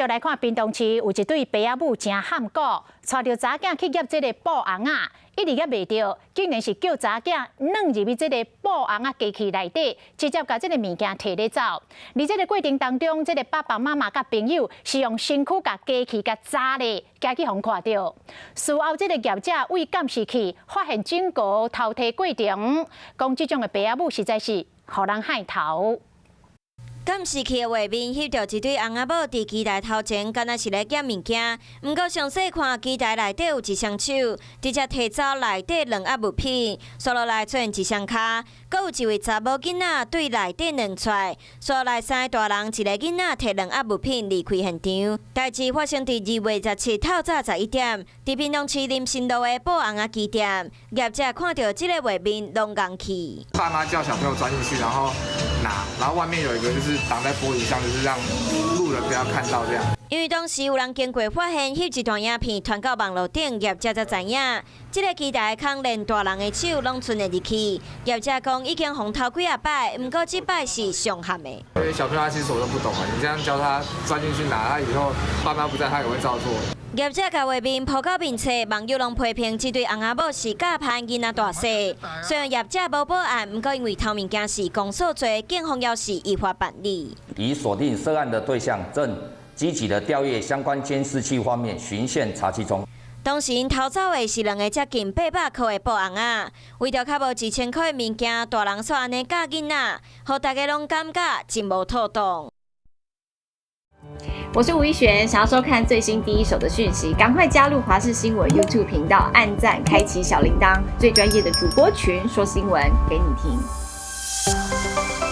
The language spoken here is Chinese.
续来看屏东市有一对爸仔母真喊苦，带着查囝去夹这个布红啊，一直夹袂着，竟然是叫查囝软入去这个布红啊机器内底，直接把这个物件摕咧走。而这个过程当中，这个爸爸妈妈甲朋友是用身躯甲机器甲扎咧，惊去互看到。事后这个业者为监视器发现整个偷摕过程，讲这种的爸仔母实在是互人害头。 监视器的画面翕到一对翁仔某伫机台头前，敢若是咧捡物件。毋过详细看，机台内底有一双手，直接摕走内底两盒物品，刷落来出现一双骹，阁有一位查某囡仔对内底认出来，刷落来三个大人，一个囡仔摕两盒物品离开现场。代志发生伫2月17透早11点，伫屏东市林新路的布红仔机店，业者看到这个画面，拢硬气。爸妈叫小朋友钻进去，然后拿，然后外面有一个就是挡在玻璃上，就是让路人不要看到这样。因为当时有人经过发现，翕一段影片传到网络顶，业者才知影，这个机台空连大人的手拢伸得入去。业者讲已经红头几啊摆，不过这摆是上限的。因为小朋友他其实什么都不懂啊，你这样教他钻进去拿，他以后爸妈不在，他也会照做。 业者甲画面抛到面册，网友拢批评这对翁仔某是假扮囡仔大细。虽然业者无报案，不过因为偷物件是公诉罪，警方要是依法办理。已锁定涉案的对象，正积极的调阅相关监视器画面，循线查缉中。当时因偷走的是2个接近800块的布红仔，为着较无2000块的物件，大人煞安尼教囡仔，互大家拢感觉真无妥当。 我是吴一璇，想要收看最新第一手的讯息，赶快加入华视新闻 YouTube 频道，按赞，开启小铃铛，最专业的主播群说新闻给你听。